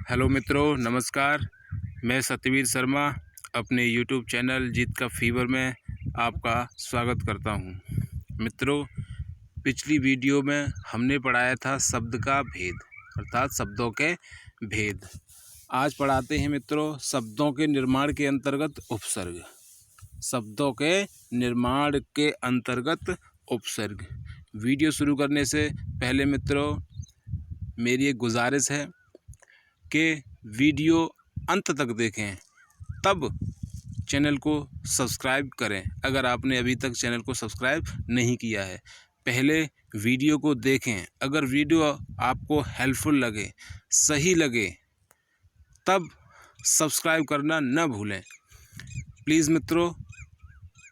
Hello मित्रों, नमस्कार। मैं सत्यवीर शर्मा अपने यूट्यूब चैनल जीत का फीवर में आपका स्वागत करता हूं। मित्रों, पिछली वीडियो में हमने पढ़ाया था शब्द का भेद अर्थात शब्दों के भेद। आज पढ़ाते हैं मित्रों शब्दों के निर्माण के अंतर्गत उपसर्ग। शब्दों के निर्माण के अंतर्गत उपसर्ग। वीडियो शुरू करने से पहले मित्रों मेरी एक गुजारिश है कि वीडियो अंत तक देखें, तब चैनल को सब्सक्राइब करें। अगर आपने अभी तक चैनल को सब्सक्राइब नहीं किया है, पहले वीडियो को देखें। अगर वीडियो आपको हेल्पफुल लगे, सही लगे, तब सब्सक्राइब करना न भूलें। प्लीज़ मित्रों,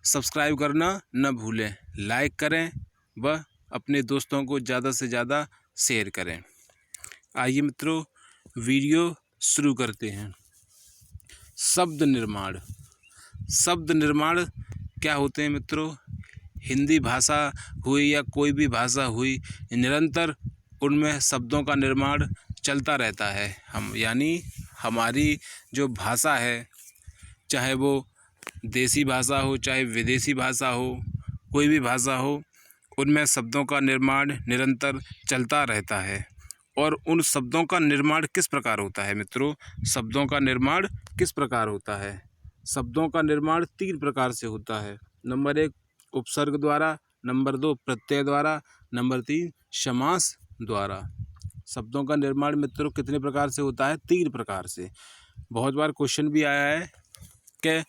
सब्सक्राइब करना न भूलें। लाइक करें व अपने दोस्तों को ज़्यादा से ज़्यादा शेयर करें। आइए मित्रों, वीडियो शुरू करते हैं। शब्द निर्माण। शब्द निर्माण क्या होते हैं मित्रों? हिंदी भाषा हुई या कोई भी भाषा हुई, निरंतर उनमें शब्दों का निर्माण चलता रहता है। हमारी जो भाषा है, चाहे वो देसी भाषा हो चाहे विदेशी भाषा हो, कोई भी भाषा हो, उनमें शब्दों का निर्माण निरंतर चलता रहता है। और उन शब्दों का निर्माण किस प्रकार होता है मित्रों? शब्दों का निर्माण किस प्रकार होता है? शब्दों का निर्माण 3 प्रकार से होता है। नंबर 1 उपसर्ग द्वारा, नंबर 2 प्रत्यय द्वारा, नंबर 3 समास द्वारा। शब्दों का निर्माण मित्रों कितने प्रकार से होता है? 3 प्रकार से। बहुत बार क्वेश्चन भी आया है कि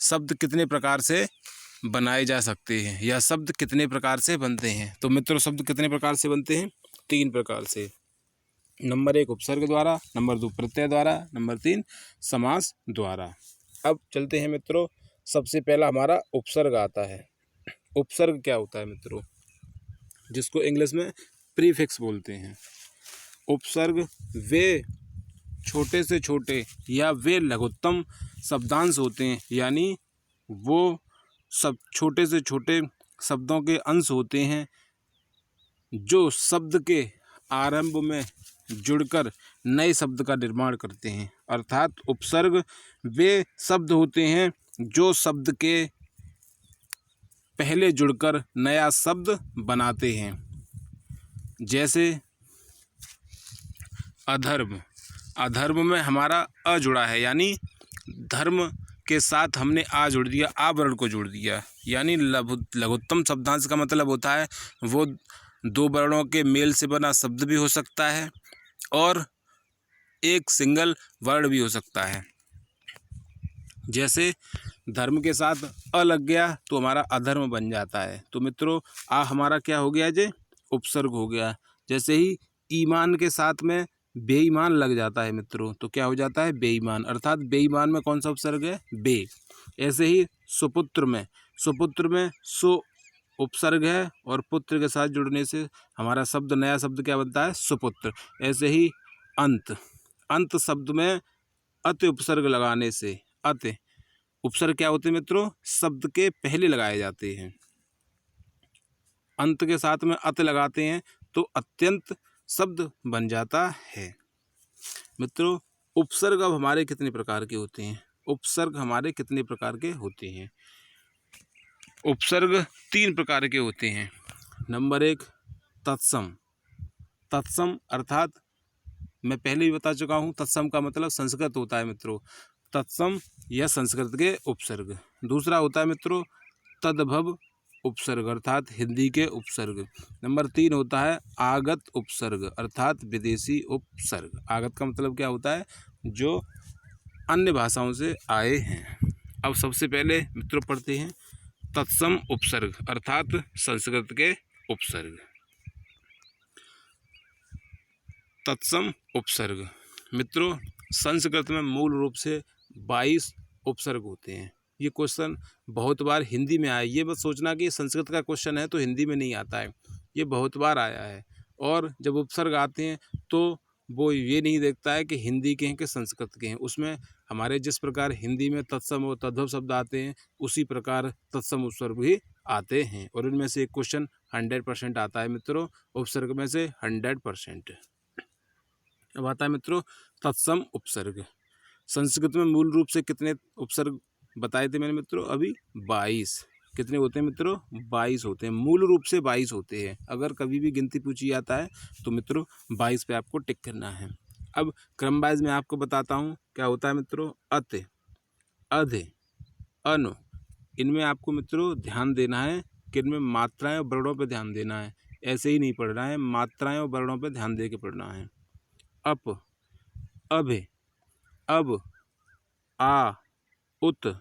शब्द कितने प्रकार से बनाए जा सकते हैं या शब्द कितने प्रकार से बनते हैं। तो मित्रों, शब्द कितने प्रकार से बनते हैं? 3 प्रकार से। नंबर 1 उपसर्ग द्वारा, नंबर 2 प्रत्यय द्वारा, नंबर 3 समास द्वारा। अब चलते हैं मित्रों, सबसे पहला हमारा उपसर्ग आता है। उपसर्ग क्या होता है मित्रों? जिसको इंग्लिश में प्रीफिक्स बोलते हैं। उपसर्ग वे छोटे से छोटे या वे लघुत्तम शब्दांश होते हैं, यानी वो सब छोटे से छोटे शब्दों के अंश होते हैं जो शब्द के आरंभ में जुड़कर नए शब्द का निर्माण करते हैं। अर्थात उपसर्ग वे शब्द होते हैं जो शब्द के पहले जुड़कर नया शब्द बनाते हैं। जैसे अधर्म। अधर्म में हमारा अ जुड़ा है, यानी धर्म के साथ हमने आ जोड़ दिया, आ वर्ण को जोड़ दिया। यानी लघुत्तम शब्दांश का मतलब होता है वो 2 वर्णों के मेल से बना शब्द भी हो सकता है और एक सिंगल वर्ड भी हो सकता है। जैसे धर्म के साथ अ लग गया तो हमारा अधर्म बन जाता है। तो मित्रों, आ हमारा क्या हो गया जे? उपसर्ग हो गया। जैसे ही ईमान के साथ में बेईमान लग जाता है मित्रों, तो क्या हो जाता है? बेईमान। अर्थात बेईमान में कौन सा उपसर्ग है? बे। ऐसे ही सुपुत्र में सु उपसर्ग है और पुत्र के साथ जुड़ने से हमारा शब्द, नया शब्द क्या बनता है? सुपुत्र। ऐसे ही अंत शब्द में अति उपसर्ग लगाने से, अति उपसर्ग क्या होते हैं मित्रों? शब्द के पहले लगाए जाते हैं। अंत के साथ में अति लगाते हैं तो अत्यंत शब्द बन जाता है। मित्रों, उपसर्ग अब हमारे कितने प्रकार के होते हैं? उपसर्ग हमारे कितने प्रकार के होते हैं? उपसर्ग 3 प्रकार के होते हैं। नंबर 1 तत्सम। तत्सम अर्थात मैं पहले ही बता चुका हूँ, तत्सम का मतलब संस्कृत होता है मित्रों। तत्सम या संस्कृत के उपसर्ग। दूसरा होता है मित्रों तद्भव उपसर्ग अर्थात हिंदी के उपसर्ग। नंबर 3 होता है आगत उपसर्ग अर्थात विदेशी उपसर्ग। आगत का मतलब क्या होता है? जो अन्य भाषाओं से आए हैं। अब सबसे पहले मित्रों पढ़ते हैं तत्सम उपसर्ग अर्थात संस्कृत के उपसर्ग। तत्सम उपसर्ग मित्रों, संस्कृत में मूल रूप से 22 उपसर्ग होते हैं। ये क्वेश्चन बहुत बार हिंदी में आया। ये मत सोचना कि संस्कृत का क्वेश्चन है तो हिंदी में नहीं आता है, ये बहुत बार आया है। और जब उपसर्ग आते हैं तो वो ये नहीं देखता है कि हिंदी के हैं कि संस्कृत के हैं। उसमें हमारे जिस प्रकार हिंदी में तत्सम और तद्भव शब्द आते हैं, उसी प्रकार तत्सम उपसर्ग भी आते हैं। और इनमें से एक क्वेश्चन 100% आता है मित्रों, उपसर्ग में से 100%। अब आता है मित्रों तत्सम उपसर्ग। संस्कृत में मूल रूप से कितने उपसर्ग बताए थे मैंने मित्रों अभी? 22। कितने होते हैं मित्रों? 22 होते हैं, मूल रूप से 22 होते हैं। अगर कभी भी गिनती पूछी जाता है तो मित्रों 22 पे आपको टिक करना है। अब क्रम वाइज मैं आपको बताता हूँ क्या होता है मित्रों। अत, अध, अनु, इनमें आपको मित्रों ध्यान देना है कि इनमें मात्राएं और वर्णों पे ध्यान देना है। ऐसे ही नहीं पढ़ना है, मात्राएं और वर्णों पे ध्यान दे के पढ़ना है। अप, अभ, अब, आ, उत,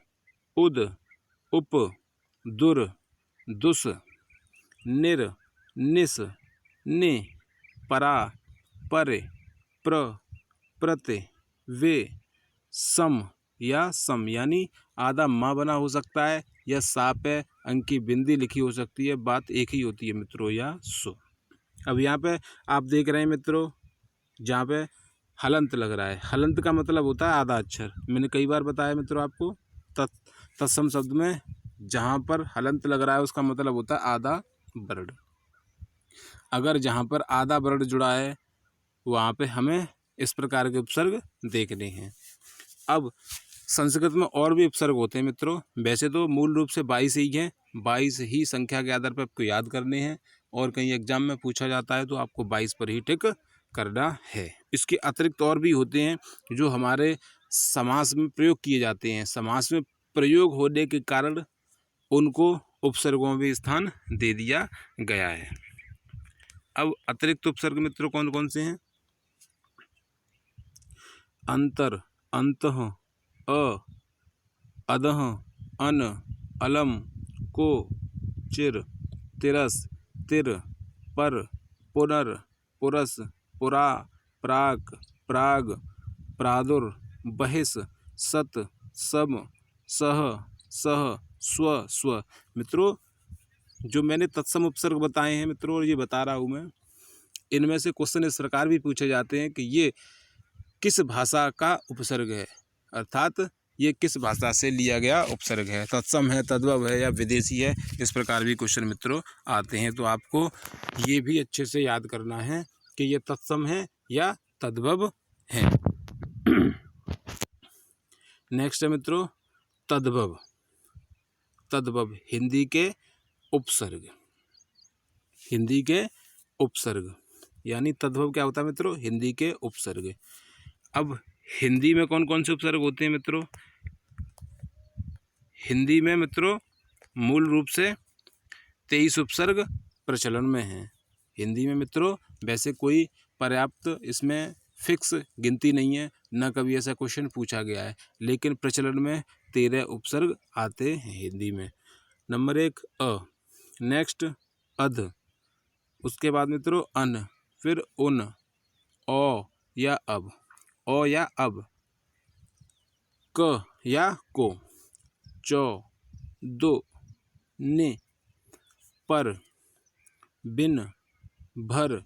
उद, उप, दुर, दुस, निर, निस, नि, परा, परे, प्र, प्रति, वे, सम या सम, यानी आधा माँ बना हो सकता है या साप है, अंक की बिंदी लिखी हो सकती है, बात एक ही होती है मित्रों, या सो। अब यहाँ पे आप देख रहे हैं मित्रों जहाँ पे हलंत लग रहा है, हलंत का मतलब होता है आधा अक्षर। मैंने कई बार बताया मित्रों आपको तत्सम शब्द में जहाँ पर हलंत लग रहा है उसका मतलब होता है आधा वर्ण। अगर जहाँ पर आधा वर्ण जुड़ा है वहाँ पे हमें इस प्रकार के उपसर्ग देखने हैं। अब संस्कृत में और भी उपसर्ग होते हैं मित्रों, वैसे तो मूल रूप से 22 ही हैं, 22 ही संख्या के आधार पर आपको याद करने हैं और कहीं एग्जाम में पूछा जाता है तो आपको 22 पर ही टिक करना है। इसके अतिरिक्त और भी होते हैं जो हमारे समास में प्रयोग किए जाते हैं, समास में प्रयोग होने के कारण उनको उपसर्गों में स्थान दे दिया गया है। अब अतिरिक्त उपसर्ग मित्रों कौन कौन से हैं? अंतर, अंतः, अ, अधः, अन, अलम, को, चिर, तिरस, तिर, पर, पुनर, पुरस, पुरा, प्राक, प्राग, प्रादुर, बहिस, सत, सम, सह, सह, स्व, स्व। मित्रों जो मैंने तत्सम उपसर्ग बताए हैं मित्रों और ये बता रहा हूँ मैं, इनमें से क्वेश्चन इस प्रकार भी पूछे जाते हैं कि ये किस भाषा का उपसर्ग है, अर्थात ये किस भाषा से लिया गया उपसर्ग है, तत्सम है, तद्भव है या विदेशी है। इस प्रकार भी क्वेश्चन मित्रों आते हैं, तो आपको ये भी अच्छे से याद करना है कि ये तत्सम है या तद्भव है। नेक्स्ट है मित्रों तद्भव। तद्भव हिंदी के उपसर्ग, हिंदी के उपसर्ग यानी तद्भव क्या होता है मित्रों? हिंदी के उपसर्ग। अब हिंदी में कौन कौन से उपसर्ग होते हैं मित्रों? हिंदी में मित्रों मूल रूप से 23 उपसर्ग प्रचलन में हैं। हिंदी में मित्रों वैसे कोई पर्याप्त इसमें फिक्स गिनती नहीं है, न कभी ऐसा क्वेश्चन पूछा गया है, लेकिन प्रचलन में 13 उपसर्ग आते हैं हिंदी में। नंबर 1 अ, नेक्स्ट अध, उसके बाद मित्रों अन, फिर उन, ओ या अब, ओ या अब, क या को, चौ, दो, ने, पर, बिन, भर,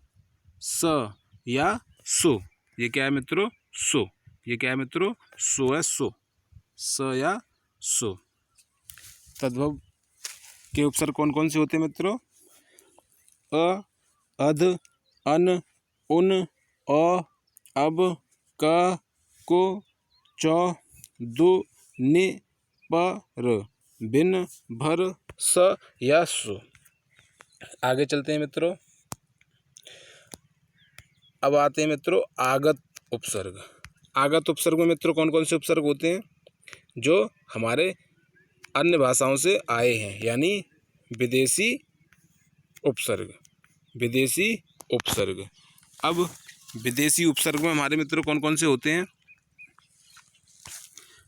स या सो। ये क्या है मित्रों? सो। ये क्या है मित्रों? सो है, सो, स या सो। तद्भव के उपसर्ग कौन कौन से होते हैं मित्रों? अ, अध, अन, उन, अ, अब, क, को, चौ, दो, ने, पर, बिन, भर, स या सु। आगे चलते हैं मित्रों। अब आते हैं मित्रों आगत उपसर्ग। आगत उपसर्ग में मित्रों कौन कौन से उपसर्ग होते हैं? जो हमारे अन्य भाषाओं से आए हैं, यानी विदेशी उपसर्ग, विदेशी उपसर्ग। अब विदेशी उपसर्ग में हमारे मित्रों कौन कौन से होते हैं?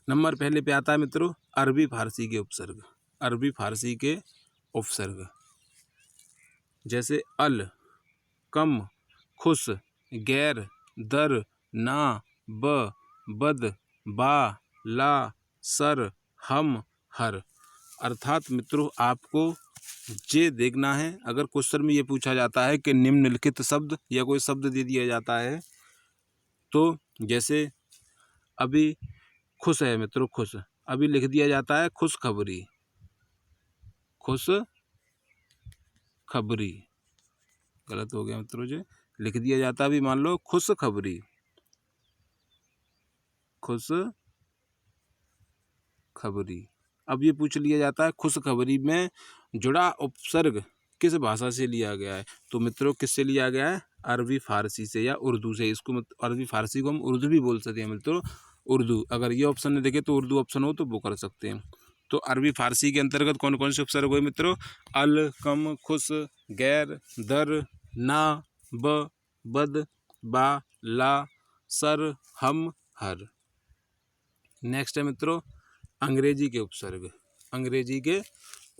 नंबर पहले पे आता है मित्रों अरबी फारसी के उपसर्ग। अरबी फारसी के उपसर्ग जैसे अल, कम, खुश, गैर, दर, ना, ब, बद, बा, ला, सर, हम, हर। अर्थात मित्रों आपको ये देखना है, अगर क्वेश्चन में ये पूछा जाता है कि निम्नलिखित शब्द या कोई शब्द दे दिया जाता है, तो जैसे अभी खुश है मित्रों, खुश, अभी लिख दिया जाता है खुशखबरी, खुश खबरी, गलत हो गया मित्रों, जो लिख दिया जाता है अभी मान लो खुशखबरी, खुश खबरी। अब ये पूछ लिया जाता है खुशखबरी में जुड़ा उपसर्ग किस भाषा से लिया गया है। तो मित्रों किससे लिया गया है, अरबी फारसी से या उर्दू से। इसको अरबी फारसी को हम उर्दू भी बोल सकते हैं मित्रों, उर्दू। अगर ये ऑप्शन नहीं देखे तो उर्दू ऑप्शन हो तो वो कर सकते हैं। तो अरबी फारसी के अंतर्गत कौन कौन से उपसर्ग हुए मित्रों, अल, कम, खुश, गैर, दर, ना, ब, बद, बा, ला, सर, हम, हर। नेक्स्ट है मित्रों अंग्रेजी के उपसर्ग। अंग्रेजी के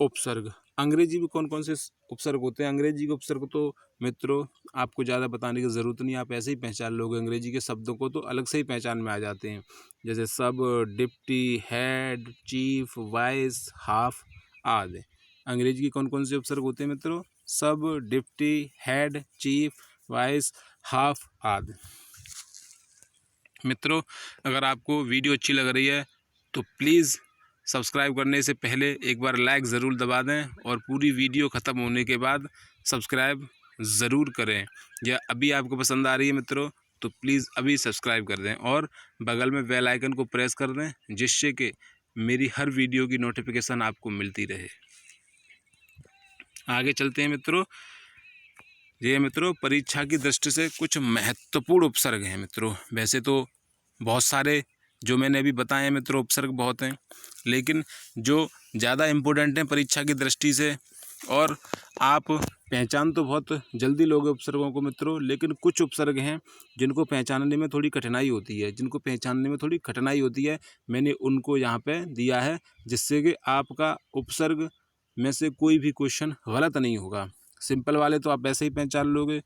उपसर्ग, अंग्रेजी में कौन कौन से उपसर्ग होते हैं। अंग्रेजी के उपसर्ग तो मित्रों आपको ज़्यादा बताने की ज़रूरत नहीं, आप ऐसे ही पहचान लोगे। अंग्रेजी के शब्दों को तो अलग से ही पहचान में आ जाते हैं, जैसे सब, deputy, head, chief, vice, half आदि। अंग्रेजी के कौन कौन से उपसर्ग होते हैं मित्रों, सब, deputy, head, chief, vice, half आदि। मित्रों अगर आपको वीडियो अच्छी लग रही है तो प्लीज़ सब्सक्राइब करने से पहले एक बार लाइक ज़रूर दबा दें, और पूरी वीडियो ख़त्म होने के बाद सब्सक्राइब ज़रूर करें। या अभी आपको पसंद आ रही है मित्रों तो प्लीज़ अभी सब्सक्राइब कर दें, और बगल में बेल आइकन को प्रेस कर दें, जिससे कि मेरी हर वीडियो की नोटिफिकेशन आपको मिलती रहे। आगे चलते हैं मित्रों। ये मित्रों परीक्षा की दृष्टि से कुछ महत्वपूर्ण उपसर्ग हैं मित्रों। वैसे तो बहुत सारे जो मैंने अभी बताए हैं मित्रों उपसर्ग बहुत हैं, लेकिन जो ज़्यादा इम्पोर्टेंट हैं परीक्षा की दृष्टि से, और आप पहचान तो बहुत जल्दी लोगे उपसर्गों को मित्रों, लेकिन कुछ उपसर्ग हैं जिनको पहचानने में थोड़ी कठिनाई होती है। मैंने उनको यहाँ पे दिया है, जिससे कि आपका उपसर्ग में से कोई भी क्वेश्चन गलत नहीं होगा। सिंपल वाले तो आप ऐसे ही पहचान लोगे।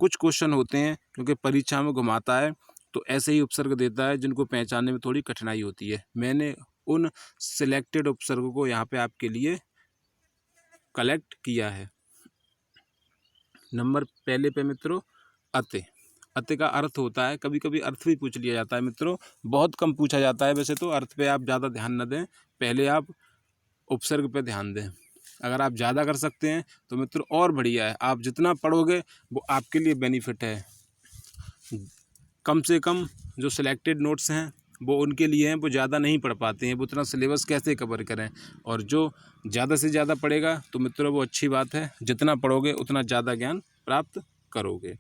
कुछ क्वेश्चन होते हैं क्योंकि परीक्षा में घुमाता है तो ऐसे ही उपसर्ग देता है जिनको पहचानने में थोड़ी कठिनाई होती है। मैंने उन सिलेक्टेड उपसर्गों को यहाँ पे आपके लिए कलेक्ट किया है। नंबर पहले पे मित्रों अति। अति का अर्थ होता है, कभी कभी अर्थ भी पूछ लिया जाता है मित्रों, बहुत कम पूछा जाता है वैसे तो। अर्थ पे आप ज़्यादा ध्यान न दें, पहले आप उपसर्ग पे ध्यान दें। अगर आप ज़्यादा कर सकते हैं तो मित्रों और बढ़िया है, आप जितना पढ़ोगे वो आपके लिए बेनिफिट है। कम से कम जो सिलेक्टेड नोट्स हैं वो उनके लिए हैं, वो ज़्यादा नहीं पढ़ पाते हैं, वो उतना सिलेबस कैसे कवर करें। और जो ज़्यादा से ज़्यादा पढ़ेगा तो मित्रों वो अच्छी बात है, जितना पढ़ोगे उतना ज़्यादा ज्ञान प्राप्त करोगे।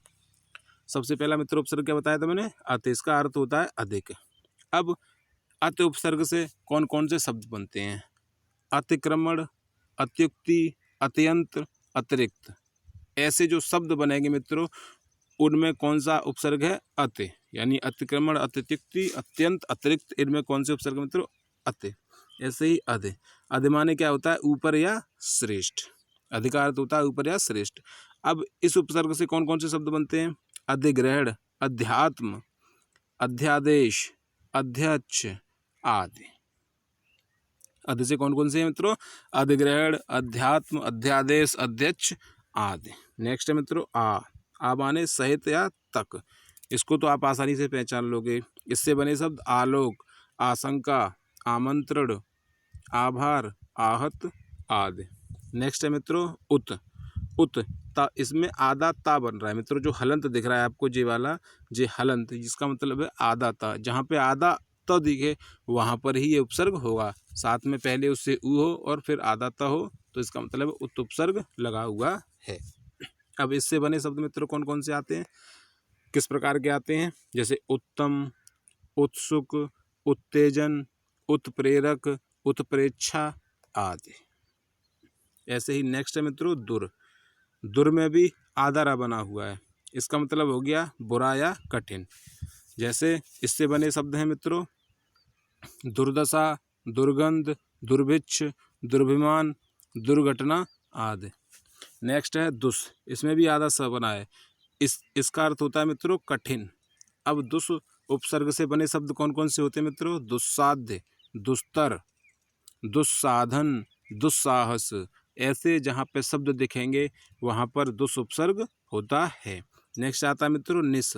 सबसे पहला मित्रों उपसर्ग क्या बताया था मैंने, अति। इसका अर्थ होता है अधिक। अब अति उपसर्ग से कौन कौन से शब्द बनते हैं, अतिक्रमण, अत्युक्ति, अत्यंत, अतिरिक्त। ऐसे जो शब्द बनेंगे मित्रों उनमें कौन सा उपसर्ग है, अति। यानी अतिक्रमण, अत्युक्ति, अत्यंत, अतिरिक्त, इनमें कौन से उपसर्ग मित्रों, अति। ऐसे ही अधि। अधि माने क्या होता है, ऊपर या श्रेष्ठ। अधिकार होता है ऊपर या श्रेष्ठ। अब इस उपसर्ग से कौन कौन से शब्द बनते हैं, अधिग्रहण, अध्यात्म, अध्यादेश, अध्यक्ष आदि। अधि से कौन कौन से हैं मित्रों, अधिग्रहण, अध्यात्म, अध्यादेश, अध्यक्ष आदि। नेक्स्ट है मित्रों आ माने सहित या तक। इसको तो आप आसानी से पहचान लोगे। इससे बने शब्द आलोक, आशंका, आमंत्रण, आभार, आहत आदि। नेक्स्ट है मित्रों उत। उत ता, इसमें आधा ता बन रहा है मित्रों। जो हलंत दिख रहा है आपको जे वाला, जे हलंत, जिसका मतलब है आधा ता। जहाँ पे आधा तो दिखे वहाँ पर ही ये उपसर्ग होगा। साथ में पहले उससे उ हो और फिर आधा ता हो तो इसका मतलब उत उपसर्ग लगा हुआ है। अब इससे बने शब्द मित्रों कौन कौन से आते हैं, किस प्रकार के आते हैं, जैसे उत्तम, उत्सुक, उत्तेजन, उत्प्रेरक, उत्प्रेक्षा आदि। ऐसे ही नेक्स्ट है मित्रों दुर। दुर में भी आधारा बना हुआ है, इसका मतलब हो गया बुरा या कठिन। जैसे इससे बने शब्द हैं मित्रों दुर्दशा, दुर्गंध, दुर्भिक्ष, दुर्भिमान, दुर्घटना आदि। नेक्स्ट है दुस। इसमें भी आधा स बना है, इसका अर्थ होता है मित्रों कठिन। अब दुस उपसर्ग से बने शब्द कौन कौन से होते हैं मित्रों, दुस्साध्य, दुस्तर, दुस्साधन, दुस्साहस। ऐसे जहाँ पे शब्द दिखेंगे वहाँ पर दुस उपसर्ग होता है। नेक्स्ट आता है मित्रों निस।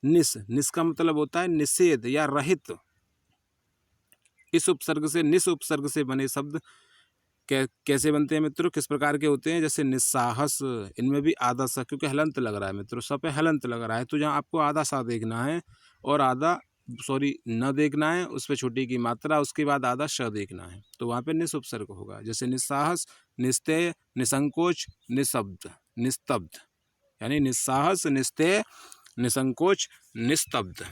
निस, निस का मतलब होता है निषेध या रहित। इस उपसर्ग से, निस उपसर्ग से बने शब्द कैसे बनते हैं मित्रों, किस प्रकार के होते हैं, जैसे निस्साहस। इनमें भी आधा सा, क्योंकि हलंत लग रहा है मित्रों, स पे हलंत लग रहा है तो जहाँ आपको आधा सा देखना है और आधा सॉरी न देखना है, उस पर छोटी की मात्रा, उसके बाद आधा श देखना है, तो वहाँ पे निस उपसर्ग होगा। जैसे निस्साहस, निस्तेय, निसंकोच, निस्तब्ध, निस्तब्ध, यानी निस्साहस, निस्तेय, निसंकोच, निस्तब्ध।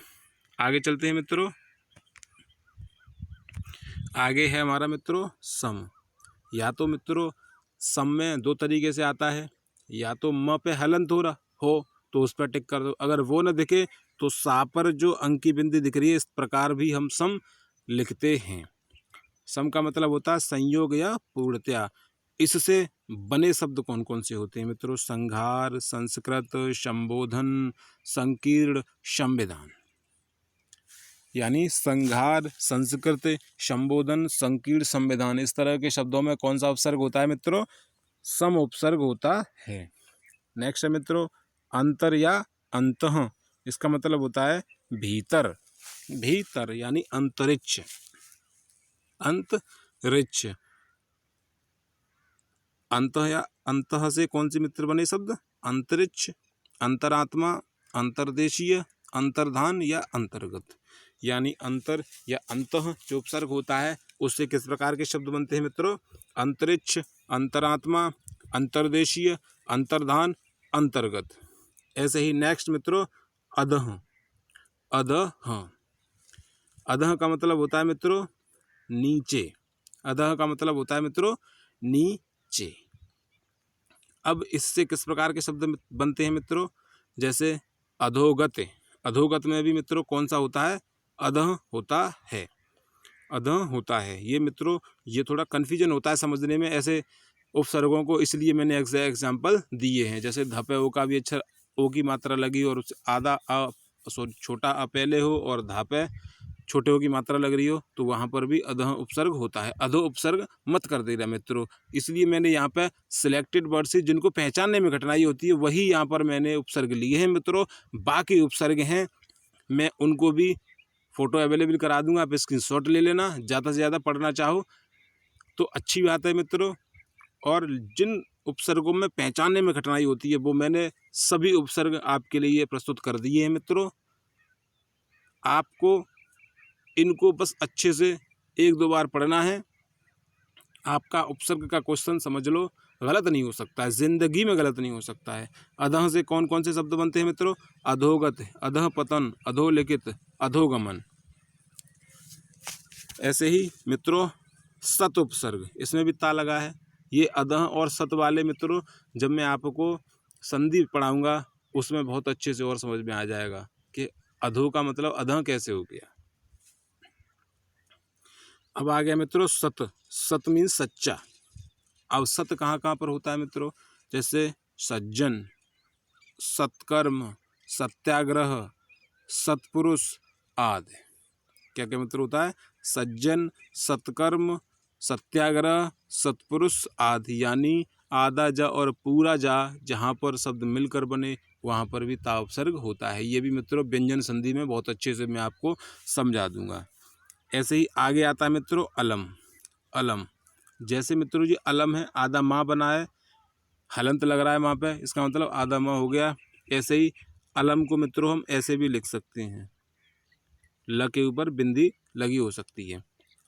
आगे चलते हैं मित्रों। आगे है हमारा मित्रों सम। या तो मित्रों सम में दो तरीके से आता है, या तो म पे हलंत हो तो उस पर टिक कर दो, अगर वो न दिखे तो सा पर जो अंक की बिंदी दिख रही है, इस प्रकार भी हम सम लिखते हैं। सम का मतलब होता है संयोग या पूर्णतया। इससे बने शब्द कौन कौन से होते हैं मित्रों? संघार, संस्कृत, संबोधन, संकीर्ण, संविधान। यानी संघार, संस्कृत, संबोधन, संकीर्ण, संविधान, इस तरह के शब्दों में कौन सा उपसर्ग होता है मित्रों? सम उपसर्ग होता है। नेक्स्ट है मित्रों अंतर या अंतः। इसका मतलब होता है भीतर, भीतर यानी अंतरिक्ष, अंतरिक्ष। अंतः या अंतः से कौन से मित्र बने शब्द? अंतरिक्ष, अंतरात्मा, अंतर्देशीय, अंतर्धान या अंतर्गत। यानी अंतर या अंतः जो उपसर्ग होता है उससे किस प्रकार के शब्द बनते हैं मित्रों? अंतरिक्ष, अंतरात्मा, अंतर्देशीय, अंतर्धान, अंतर्गत। ऐसे ही नेक्स्ट मित्रों अधः। अधः, अधः का मतलब होता है मित्रों नीचे। अधः का मतलब होता है मित्रों नीचे। अब इससे किस प्रकार के शब्द बनते हैं मित्रों? जैसे अधोगत। अधोगत में भी मित्रों कौन सा होता है? अधः होता है, अधः होता है। ये मित्रों ये थोड़ा कन्फ्यूजन होता है समझने में ऐसे उपसर्गों को, इसलिए मैंने एग्जाम्पल दिए हैं। जैसे धपे ओ का भी अच्छा ओ की मात्रा लगी और आधा छोटा अ पहले हो और धापे छोटे ओ की मात्रा लग रही हो, तो वहाँ पर भी अधः उपसर्ग होता है। अधो उपसर्ग मत कर देना मित्रों। इसलिए मैंने यहाँ पे सिलेक्टेड वर्ड से जिनको पहचानने में कठिनाई होती है वही यहाँ पर मैंने उपसर्ग लिए हैं मित्रों। बाकी उपसर्ग हैं मैं उनको भी फ़ोटो अवेलेबल करा दूंगा, आप स्क्रीनशॉट ले लेना। ज़्यादा से ज़्यादा पढ़ना चाहो तो अच्छी बात है मित्रों। और जिन उपसर्गों में पहचानने में कठिनाई होती है वो मैंने सभी उपसर्ग आपके लिए प्रस्तुत कर दिए हैं मित्रों। आपको इनको बस अच्छे से एक दो बार पढ़ना है। आपका उपसर्ग का क्वेश्चन समझ लो गलत नहीं हो सकता है, जिंदगी में गलत नहीं हो सकता है। अधः से कौन कौन से शब्द बनते हैं मित्रों? अधोगत, अधः पतन, अधोलिखित, अधोगमन। ऐसे ही मित्रों सत उपसर्ग, इसमें भी ता लगा है। ये अधः और सत वाले मित्रों जब मैं आपको संधि पढ़ाऊंगा उसमें बहुत अच्छे से और समझ में आ जाएगा कि अधो का मतलब अधः कैसे हो गया। अब आ गया मित्रों सत। सत मीन्स सच्चा। अब सत कहाँ कहाँ पर होता है मित्रों? जैसे सज्जन, सत्कर्म, सत्याग्रह, सत्पुरुष आदि। क्या क्या मित्र होता है? सज्जन, सत्कर्म, सत्याग्रह, सत्पुरुष आदि। यानी आधा जा और पूरा जा जहाँ पर शब्द मिलकर बने वहाँ पर भी ता उपसर्ग होता है। ये भी मित्रों व्यंजन संधि में बहुत अच्छे से मैं आपको समझा दूंगा। ऐसे ही आगे आता है मित्रों अलम। अलम जैसे मित्रों जी अलम है, आधा माँ बना है, हलंत लग रहा है वहाँ पे, इसका मतलब आधा माँ हो गया। ऐसे ही अलम को मित्रों हम ऐसे भी लिख सकते हैं, ल के ऊपर बिंदी लगी हो सकती है।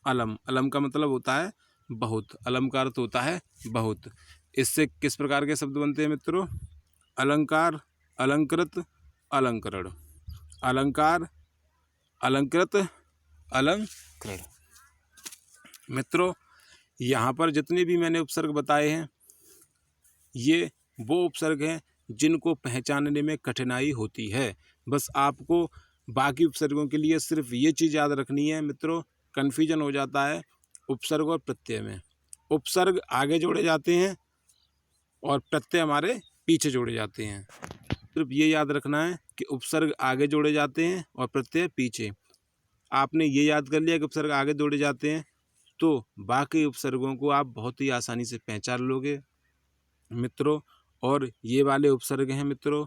अलम, अलम का मतलब होता है बहुत, अलम का अर्थ होता है बहुत। इससे किस प्रकार के शब्द बनते हैं मित्रों? अलंकार, अलंकृत, अलंकरण। अलंकार, अलंकृत, अलंकरण। मित्रों यहाँ पर जितने भी मैंने उपसर्ग बताए हैं ये वो उपसर्ग हैं जिनको पहचानने में कठिनाई होती है। बस आपको बाकी उपसर्गों के लिए सिर्फ ये चीज़ याद रखनी है मित्रों, कन्फ्यूजन हो जाता है उपसर्ग और प्रत्यय में। उपसर्ग आगे जोड़े जाते हैं और प्रत्यय हमारे पीछे जोड़े जाते हैं। सिर्फ ये याद रखना है कि उपसर्ग आगे जोड़े जाते हैं और प्रत्यय पीछे। आपने ये याद कर लिया कि उपसर्ग आगे जोड़े जाते हैं तो बाकी उपसर्गों को आप बहुत ही आसानी से पहचान लोगे मित्रों। और ये वाले उपसर्ग हैं मित्रों,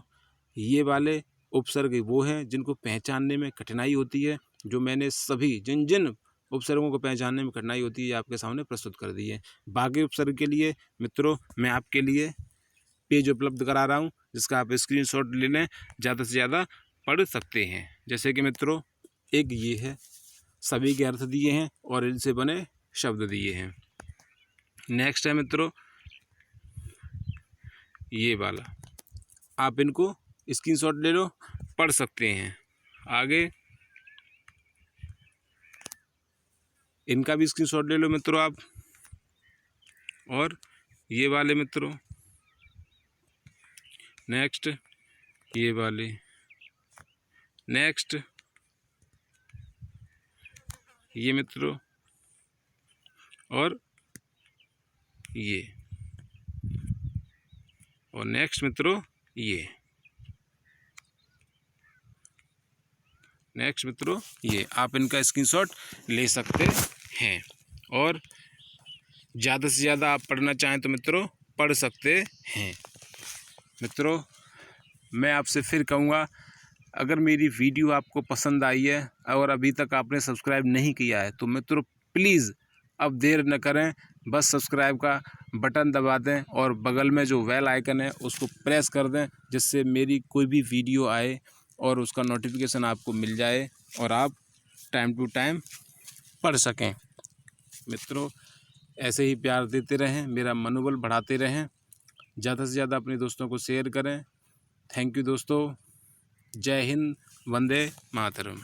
ये वाले उपसर्ग वो हैं जिनको पहचानने में कठिनाई होती है। जो मैंने सभी जिन जिन उपसर्गों को पहचानने में कठिनाई होती है आपके सामने प्रस्तुत कर दी है। बाकी उपसर्ग के लिए मित्रों मैं आपके लिए पेज उपलब्ध करा रहा हूँ जिसका आप स्क्रीनशॉट ले लें, ज़्यादा से ज़्यादा पढ़ सकते हैं। जैसे कि मित्रों एक ये है, सभी के अर्थ दिए हैं और इनसे बने शब्द दिए हैं। नेक्स्ट है मित्रों ये वाला, आप इनको स्क्रीनशॉट ले लो, पढ़ सकते हैं। आगे इनका भी स्क्रीनशॉट ले लो मित्रों आप। और ये वाले मित्रों, नेक्स्ट ये वाले, नेक्स्ट ये मित्रों, और ये, और नेक्स्ट मित्रों ये, नेक्स्ट मित्रों ये, आप इनका स्क्रीनशॉट ले सकते हैं। और ज़्यादा से ज़्यादा आप पढ़ना चाहें तो मित्रों पढ़ सकते हैं। मित्रों मैं आपसे फिर कहूँगा, अगर मेरी वीडियो आपको पसंद आई है और अभी तक आपने सब्सक्राइब नहीं किया है तो मित्रों प्लीज़ अब देर न करें, बस सब्सक्राइब का बटन दबा दें और बगल में जो बेल आइकन है उसको प्रेस कर दें, जिससे मेरी कोई भी वीडियो आए और उसका नोटिफिकेशन आपको मिल जाए और आप टाइम टू टाइम पढ़ सकें। मित्रों ऐसे ही प्यार देते रहें, मेरा मनोबल बढ़ाते रहें, ज़्यादा से ज़्यादा अपने दोस्तों को शेयर करें। थैंक यू दोस्तों। जय हिंद, वंदे मातरम।